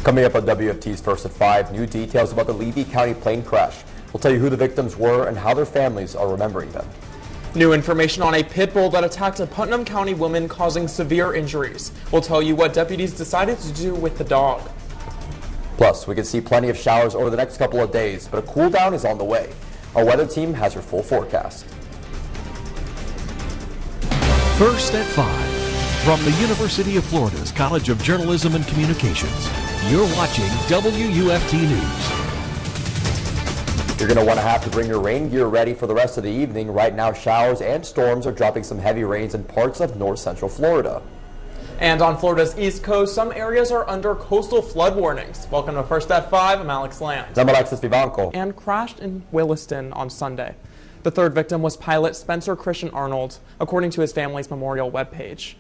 Coming up on WFT's First at 5, new details about the Levy County plane crash. We'll tell you who the victims were and how their families are remembering them. New information on a pit bull that attacked a Putnam County woman causing severe injuries. We'll tell you what deputies decided to do with the dog. Plus, we can see plenty of showers over the next couple of days, but a cool down is on the way. Our weather team has your full forecast. First at 5 from the University of Florida's College of Journalism and Communications. You're watching WUFT News. You're going to want to have to bring your rain gear ready for the rest of the evening. Right now, showers and storms are dropping some heavy rains in parts of north central Florida. And on Florida's East Coast, some areas are under coastal flood warnings. Welcome to First at 5. I'm Alex Land. I'm Alexis Vivanco. And crashed in Williston on Sunday. The third victim was pilot Spencer Christian Arnold, according to his family's memorial webpage.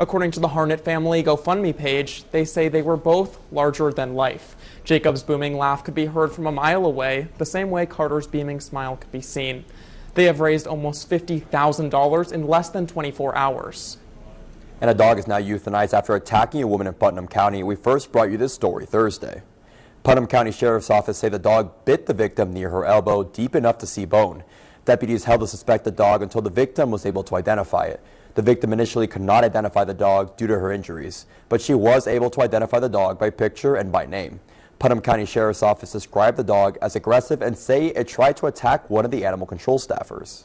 According to the Harnett family GoFundMe page, they say they were both larger than life. Jacob's booming laugh could be heard from a mile away, the same way Carter's beaming smile could be seen. They have raised almost $50,000 in less than 24 hours. And a dog is now euthanized after attacking a woman in Putnam County. We first brought you this story Thursday. Putnam County Sheriff's Office say the dog bit the victim near her elbow, deep enough to see bone. Deputies held the suspected dog until the victim was able to identify it. The victim initially could not identify the dog due to her injuries, but she was able to identify the dog by picture and by name. Putnam County Sheriff's Office described the dog as aggressive and say it tried to attack one of the animal control staffers.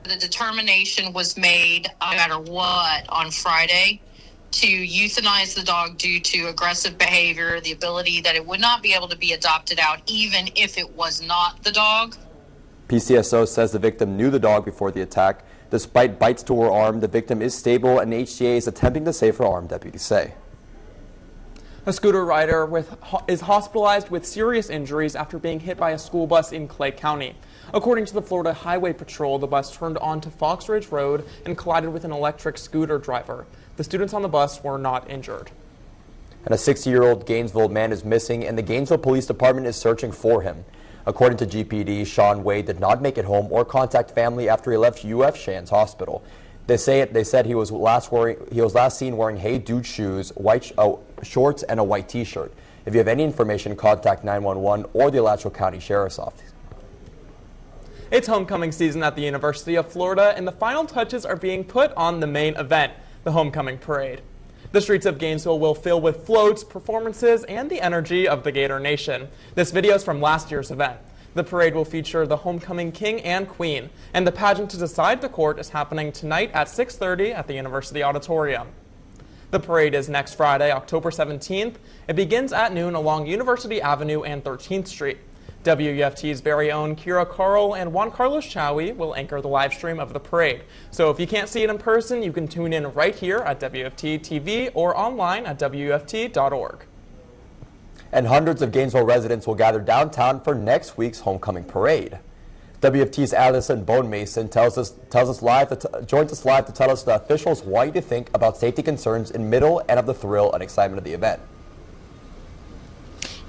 The determination was made, no matter what, on Friday to euthanize the dog due to aggressive behavior, the ability that it would not be able to be adopted out even if it was not the dog. PCSO says the victim knew the dog before the attack. Despite bites to her arm, the victim is stable and HCA is attempting to save her arm, deputies say. A scooter rider is hospitalized with serious injuries after being hit by a school bus in Clay County. According to the Florida Highway Patrol, the bus turned onto Fox Ridge Road and collided with an electric scooter driver. The students on the bus were not injured. And a 60-year-old Gainesville man is missing, and the Gainesville Police Department is searching for him. According to GPD, Sean Wade did not make it home or contact family after he left UF Shands Hospital. They said he was last seen wearing Hey Dude shoes, white shorts, and a white T-shirt. If you have any information, contact 911 or the Alachua County Sheriff's Office. It's homecoming season at the University of Florida, and the final touches are being put on the main event, the homecoming parade. The streets of Gainesville will fill with floats, performances, and the energy of the Gator Nation. This video is from last year's event. The parade will feature the homecoming king and queen, and the pageant to decide the court is happening tonight at 6:30 at the University Auditorium. The parade is next Friday, October 17th. It begins at noon along University Avenue and 13th Street. WUFT's very own Kira Carl and Juan Carlos Chaoui will anchor the live stream of the parade. So if you can't see it in person, you can tune in right here at WFT-TV or online at WUFT.org. And hundreds of Gainesville residents will gather downtown for next week's homecoming parade. WFT's Allison Bonnemaison joins us live to tell us the officials want you to think about safety concerns in middle and of the thrill and excitement of the event.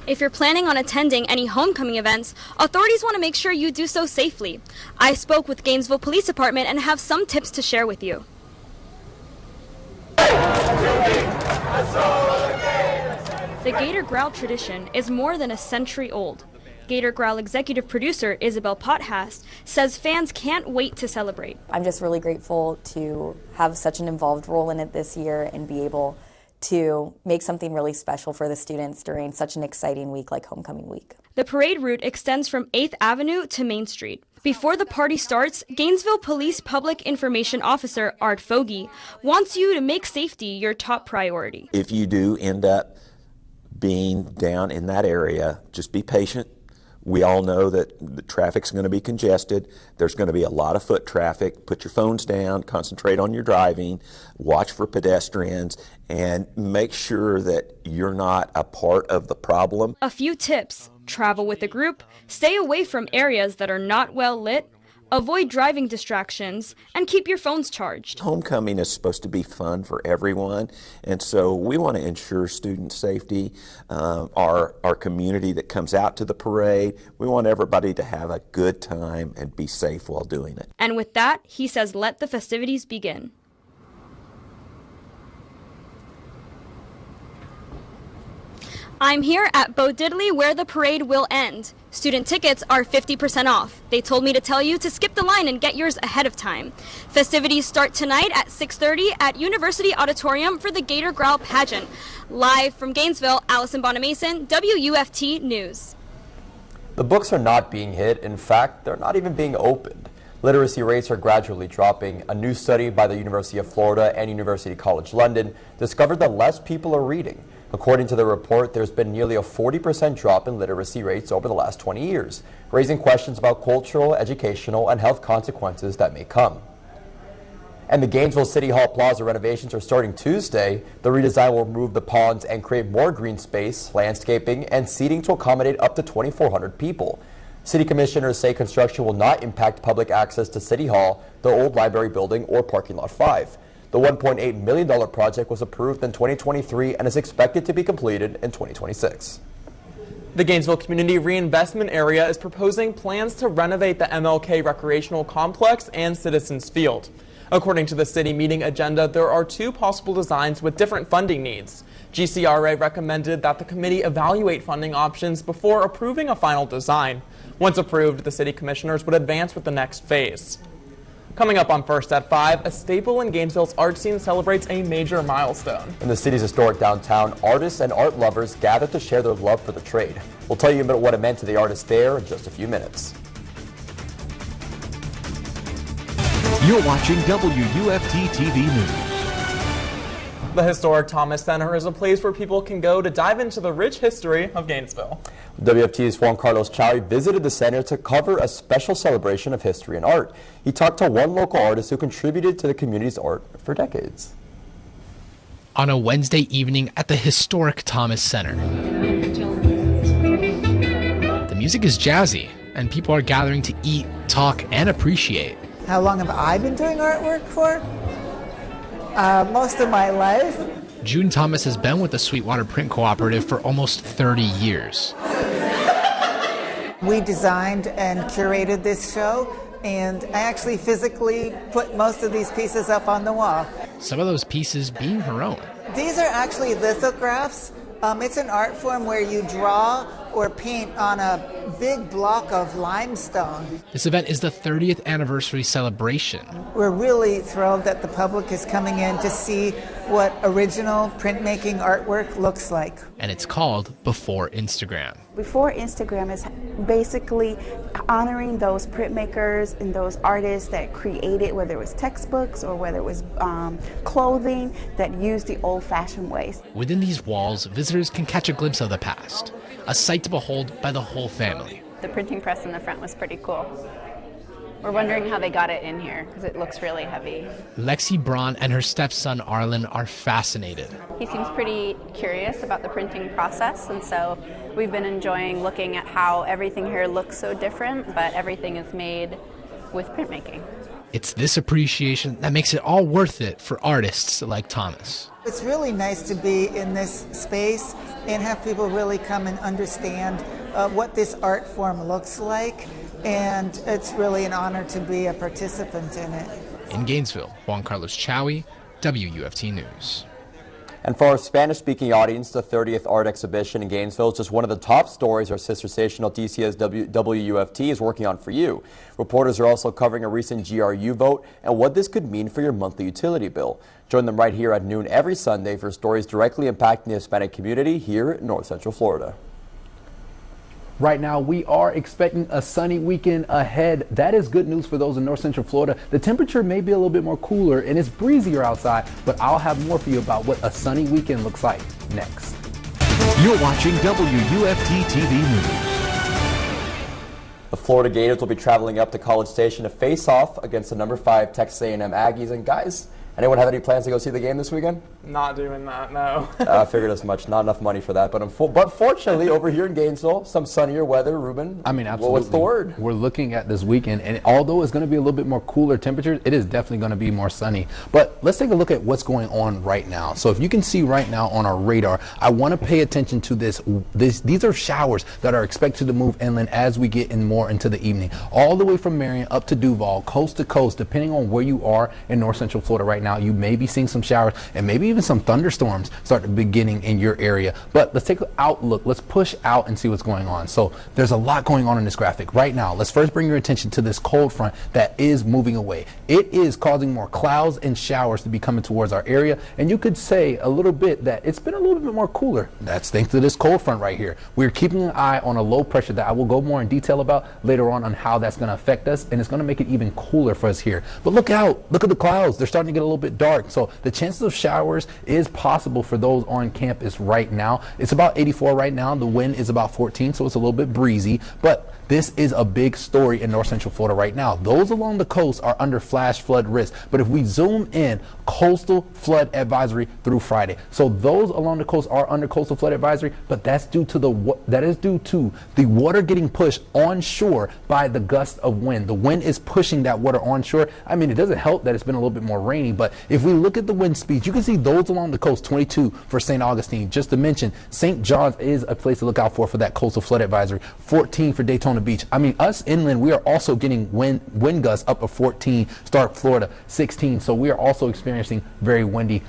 If you're planning on attending any homecoming events, authorities want to make sure you do so safely. I spoke with Gainesville Police Department and have some tips to share with you. The Gator Growl tradition is more than a century old. Gator Growl executive producer Isabel Pothast says fans can't wait to celebrate. I'm just really grateful to have such an involved role in it this year and be able to make something really special for the students during such an exciting week like homecoming week. The parade route extends from 8th Avenue to Main Street. Before the party starts, Gainesville Police Public Information Officer Art Fogarty wants you to make safety your top priority. If you do end up being down in that area, just be patient. We all know that the traffic's going to be congested. There's going to be a lot of foot traffic. Put your phones down, concentrate on your driving, watch for pedestrians, and make sure that you're not a part of the problem. A few tips: travel with a group, stay away from areas that are not well lit, avoid driving distractions, and keep your phones charged. Homecoming is supposed to be fun for everyone, and so we want to ensure student safety. Our community that comes out to the parade, we want everybody to have a good time and be safe while doing it. And with that, he says let the festivities begin. I'm here at Bo Diddley where the parade will end. Student tickets are 50% off. They told me to tell you to skip the line and get yours ahead of time. Festivities start tonight at 6:30 at University Auditorium for the Gator Growl pageant. Live from Gainesville, Allison Bonnemaison, WUFT News. The books are not being hit. In fact, they're not even being opened. Literacy rates are gradually dropping. A new study by the University of Florida and University College London discovered that less people are reading. According to the report, there's been nearly a 40% drop in literacy rates over the last 20 years, raising questions about cultural, educational, and health consequences that may come. And the Gainesville City Hall Plaza renovations are starting Tuesday. The redesign will remove the ponds and create more green space, landscaping, and seating to accommodate up to 2,400 people. City commissioners say construction will not impact public access to City Hall, the old library building, or Parking Lot 5. The $1.8 million project was approved in 2023 and is expected to be completed in 2026. The Gainesville Community Reinvestment Area is proposing plans to renovate the MLK Recreational Complex and Citizens Field. According to the city meeting agenda, there are two possible designs with different funding needs. GCRA recommended that the committee evaluate funding options before approving a final design. Once approved, the city commissioners would advance with the next phase. Coming up on First at 5, a staple in Gainesville's art scene celebrates a major milestone. In the city's historic downtown, artists and art lovers gathered to share their love for the trade. We'll tell you about what it meant to the artists there in just a few minutes. You're watching WUFT-TV News. The historic Thomas Center is a place where people can go to dive into the rich history of Gainesville. WFT's Juan Chaoui visited the center to cover a special celebration of history and art. He talked to one local artist who contributed to the community's art for decades. On a Wednesday evening at the historic Thomas Center, the music is jazzy and people are gathering to eat, talk, and appreciate. How long have I been doing artwork for? Most of my life. June Thomas has been with the Sweetwater Print Cooperative for almost 30 years. We designed and curated this show, and I actually physically put most of these pieces up on the wall. Some of those pieces being her own. These are actually lithographs. It's an art form where you draw or paint on a big block of limestone. This event is the 30th anniversary celebration. We're really thrilled that the public is coming in to see what original printmaking artwork looks like. And it's called Before Instagram. Before Instagram is basically honoring those printmakers and those artists that created, whether it was textbooks or whether it was clothing, that used the old-fashioned ways. Within these walls, visitors can catch a glimpse of the past, a sight to behold by the whole family. The printing press in the front was pretty cool. We're wondering how they got it in here because it looks really heavy. Lexi Braun and her stepson Arlen are fascinated. He seems pretty curious about the printing process, and so we've been enjoying looking at how everything here looks so different, but everything is made with printmaking. It's this appreciation that makes it all worth it for artists like Thomas. It's really nice to be in this space and have people really come and understand what this art form looks like, and it's really an honor to be a participant in it. In Gainesville, Juan Chaoui, WUFT News. And for our Spanish-speaking audience, the 30th art exhibition in Gainesville is just one of the top stories our sister station Noticias WUFT is working on for you. Reporters are also covering a recent GRU vote and what this could mean for your monthly utility bill. Join them right here at noon every Sunday for stories directly impacting the Hispanic community here in North Central Florida. Right now, we are expecting a sunny weekend ahead. That is good news for those in North Central Florida. The temperature may be a little bit more cooler and it's breezier outside, but I'll have more for you about what a sunny weekend looks like next. You're watching WUFT-TV News. The Florida Gators will be traveling up to College Station to face off against the number 5 Texas A&M Aggies. And guys, anyone have any plans to go see the game this weekend? Not doing that, no. I figured as much. Not enough money for that. But fortunately, over here in Gainesville, some sunnier weather. Reuben, I mean, absolutely. Well, what's the word? We're looking at this weekend, and although it's going to be a little bit more cooler temperatures, it is definitely going to be more sunny. But let's take a look at what's going on right now. So if you can see right now on our radar, I want to pay attention to this. These are showers that are expected to move inland as we get in more into the evening, all the way from Marion up to Duval, coast to coast, depending on where you are in North Central Florida right now. now. You may be seeing some showers and maybe even some thunderstorms start beginning in your area. But let's take an outlook. Let's push out and see what's going on. So there's a lot going on in this graphic right now. Let's first bring your attention to this cold front that is moving away. It is causing more clouds and showers to be coming towards our area. And you could say a little bit that it's been a little bit more cooler. That's thanks to this cold front right here. We're keeping an eye on a low pressure that I will go more in detail about later on how that's going to affect us, and it's going to make it even cooler for us here. But look out, look at the clouds. They're starting to get a little bit dark. So the chances of showers is possible for those on campus right now. It's about 84 right now. The wind is about 14, so it's a little bit breezy, but this is a big story in North Central Florida right now. Those along the coast are under flash flood risk. But if we zoom in, coastal flood advisory through Friday. So those along the coast are under coastal flood advisory, but that's due to the water getting pushed onshore by the gust of wind. The wind is pushing that water onshore. I mean, it doesn't help that it's been a little bit more rainy, but if we look at the wind speeds, you can see those along the coast, 22 for St. Augustine. Just to mention, St. John's is a place to look out for that coastal flood advisory. 14 for Daytona Beach. I mean, us inland, we are also getting wind gusts up to 14. Stark, Florida, 16. So we are also experiencing very windy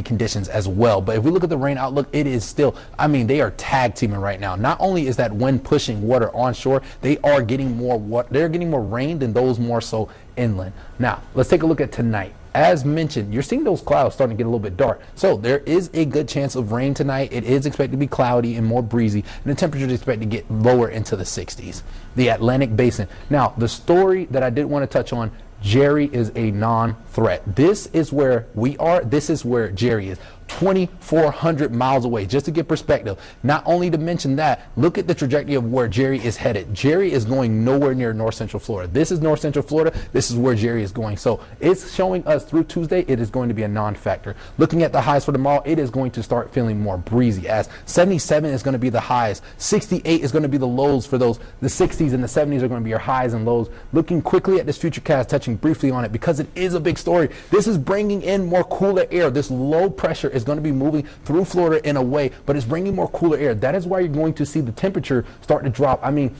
conditions as well. But if we look at the rain outlook, it is still, I mean, they are tag teaming right now. Not only is that wind pushing water onshore, they are getting more they're getting more rain than those more so inland. Now, let's take a look at tonight. As mentioned, you're seeing those clouds starting to get a little bit dark. So there is a good chance of rain tonight. It is expected to be cloudy and more breezy, and the temperature is expected to get lower into the 60s. The Atlantic Basin. Now, the story that I did want to touch on, Jerry is a non-threat. This is where we are. This is where Jerry is. 2,400 miles away, just to get perspective. Not only to mention that, look at the trajectory of where Jerry is headed. Jerry is going nowhere near North Central Florida. This is North Central Florida. This is where Jerry is going. So it's showing us through Tuesday, it is going to be a non-factor. Looking at the highs for tomorrow, it is going to start feeling more breezy, as 77 is going to be the highs. 68 is going to be the lows for those. The 60s and the 70s are going to be your highs and lows. Looking quickly at this futurecast, touching briefly on it, because it is a big story. This is bringing in more cooler air. This low pressure is going to be moving through Florida in a way, but it's bringing more cooler air. That is why you're going to see the temperature start to drop. I mean,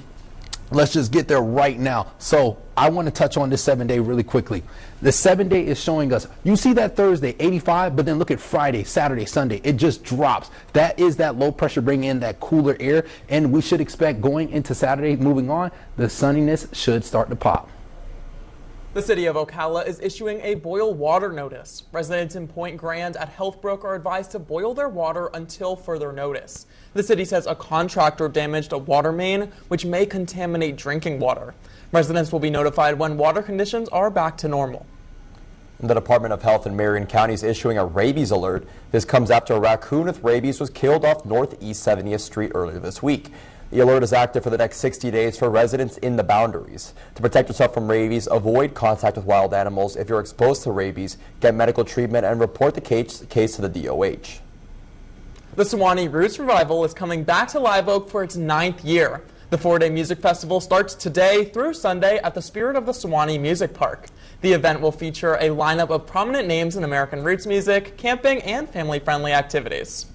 let's just get there right now. So I want to touch on this 7-day really quickly. The 7-day is showing us, you see that Thursday 85, but then look at Friday, Saturday, Sunday, it just drops. That is that low pressure bringing in that cooler air, and we should expect going into Saturday, moving on, the sunniness should start to pop. The city of Ocala is issuing a boil water notice. Residents in Point Grand at Healthbrook are advised to boil their water until further notice. The city says a contractor damaged a water main, which may contaminate drinking water. Residents will be notified when water conditions are back to normal. The Department of Health in Marion County is issuing a rabies alert. This comes after a raccoon with rabies was killed off Northeast 70th Street earlier this week. The alert is active for the next 60 days for residents in the boundaries. To protect yourself from rabies, avoid contact with wild animals. If you're exposed to rabies, get medical treatment and report the case to the DOH. The Sewanee Roots Revival is coming back to Live Oak for its 9th year. The 4-day music festival starts today through Sunday at the Spirit of the Sewanee Music Park. The event will feature a lineup of prominent names in American roots music, camping, and family-friendly activities.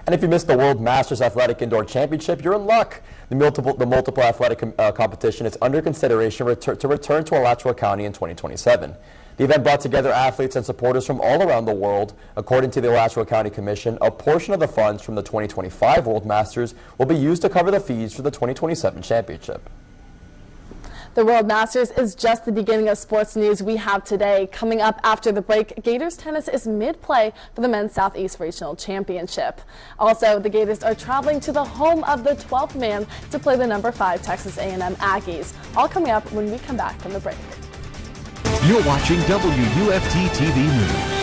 And if you missed the World Masters Athletic Indoor Championship, you're in luck. The multiple athletic competition is under consideration to return to Alachua County in 2027. The event brought together athletes and supporters from all around the world. According to the Alachua County Commission, a portion of the funds from the 2025 World Masters will be used to cover the fees for the 2027 championship. The World Masters is just the beginning of sports news we have today. Coming up after the break, Gators tennis is mid-play for the Men's Southeast Regional Championship. Also, the Gators are traveling to the home of the 12th man to play the number 5 Texas A&M Aggies. All coming up when we come back from the break. You're watching WUFT-TV News.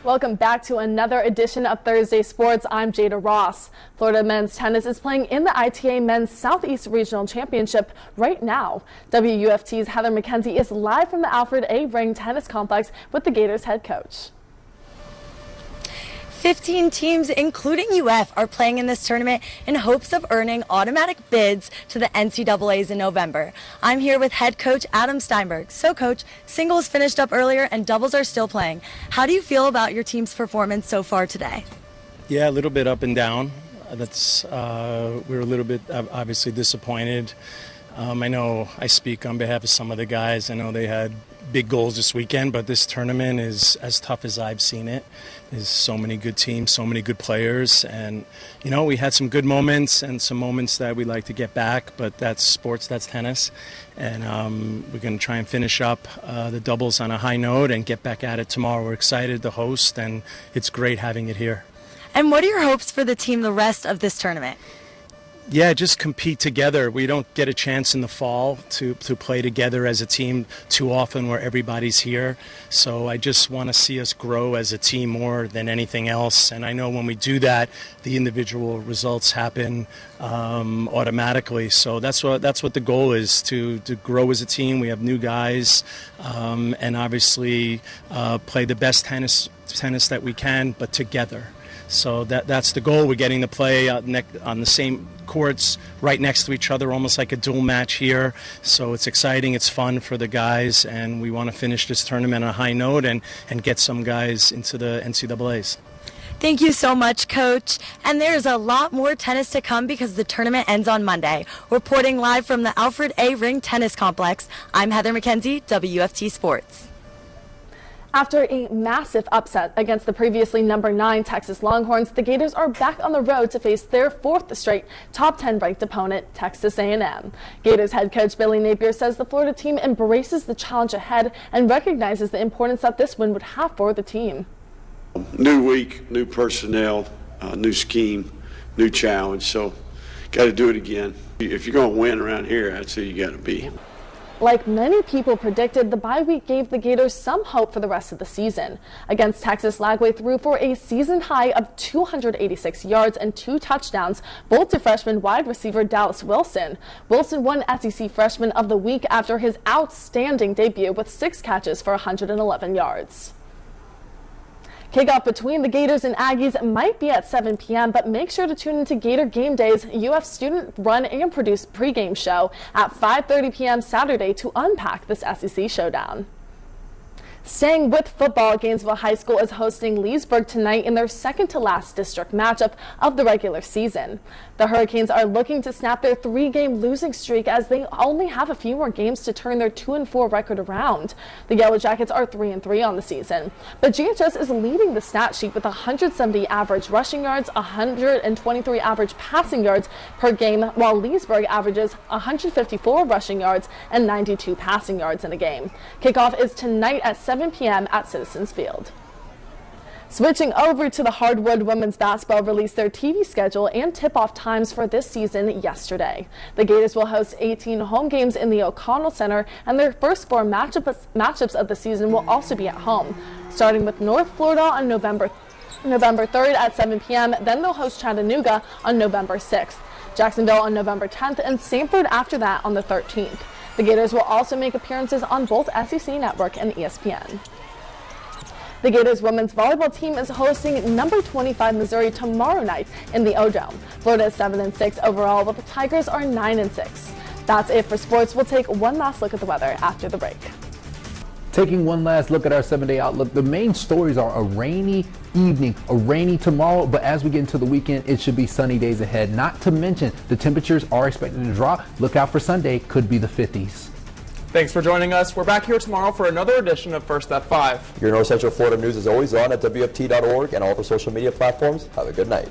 Welcome back to another edition of Thursday Sports. I'm Jada Ross. Florida men's tennis is playing in the ITA Men's Southeast Regional Championship right now. WUFT's Heather McKenzie is live from the Alfred A. Ring Tennis Complex with the Gators head coach. 15 teams, including UF, are playing in this tournament in hopes of earning automatic bids to the NCAAs in November. I'm here with head coach Adam Steinberg. So, coach, singles finished up earlier and doubles are still playing. How do you feel about your team's performance so far today? Yeah, a little bit up and down. We're a little bit obviously disappointed. I know I speak on behalf of some of the guys. I know they had big goals this weekend, but this tournament is as tough as I've seen it. There's so many good teams, so many good players, and you know, we had some good moments and some moments that we'd like to get back, but that's sports, that's tennis, and we're going to try and finish up the doubles on a high note and get back at it tomorrow. We're excited to host, and it's great having it here. And what are your hopes for the team the rest of this tournament? Yeah, just compete together. We don't get a chance in the fall to play together as a team too often where everybody's here. So I just want to see us grow as a team more than anything else. And I know when we do that, the individual results happen automatically. So that's what the goal is, to grow as a team. We have new guys, and obviously play the best tennis that we can, but together. So that's the goal. We're getting to play on the same courts right next to each other, almost like a dual match here. So it's exciting, it's fun for the guys, and we want to finish this tournament on a high note and get some guys into the NCAAs. Thank you so much, Coach. And there's a lot more tennis to come because the tournament ends on Monday. Reporting live from the Alfred A. Ring Tennis Complex, I'm Heather McKenzie, WFT Sports. After a massive upset against the previously number 9 Texas Longhorns, the Gators are back on the road to face their 4th straight top 10 ranked opponent, Texas A&M. Gators head coach Billy Napier says the Florida team embraces the challenge ahead and recognizes the importance that this win would have for the team. New week, new personnel, new scheme, new challenge, so got to do it again. If you're going to win around here, that's who you got to be. Like many people predicted, the bye week gave the Gators some hope for the rest of the season. Against Texas, Lagway threw for a season high of 286 yards and 2 touchdowns, both to freshman wide receiver Dallas Wilson. Wilson won SEC Freshman of the Week after his outstanding debut with 6 catches for 111 yards. Kickoff between the Gators and Aggies might be at 7 p.m., but make sure to tune into Gator Game Day's UF student run and produced pregame show at 5:30 p.m. Saturday to unpack this SEC showdown. Staying with football, Gainesville High School is hosting Leesburg tonight in their second-to-last district matchup of the regular season. The Hurricanes are looking to snap their 3-game losing streak as they only have a few more games to turn their 2-4 record around. The Yellow Jackets are 3-3 on the season, but GHS is leading the stat sheet with 170 average rushing yards, 123 average passing yards per game, while Leesburg averages 154 rushing yards and 92 passing yards in a game. Kickoff is tonight at 7 p.m. at Citizens Field. Switching over to the hardwood, women's basketball released their TV schedule and tip-off times for this season yesterday. The Gators will host 18 home games in the O'Connell Center, and their first 4 matchups of the season will also be at home. Starting with North Florida on November 3rd at 7 p.m., then they'll host Chattanooga on November 6th, Jacksonville on November 10th, and Sanford after that on the 13th. The Gators will also make appearances on both SEC Network and ESPN. The Gators women's volleyball team is hosting number 25 Missouri tomorrow night in the O-Dome. Florida is 7-6 overall, while the Tigers are 9-6. That's it for sports. We'll take one last look at the weather after the break. Taking one last look at our 7-day outlook, the main stories are a rainy evening, a rainy tomorrow, but as we get into the weekend, it should be sunny days ahead. Not to mention, the temperatures are expected to drop. Look out for Sunday, could be the 50s. Thanks for joining us. We're back here tomorrow for another edition of First at 5. Your North Central Florida news is always on at WFT.org and all of our social media platforms. Have a good night.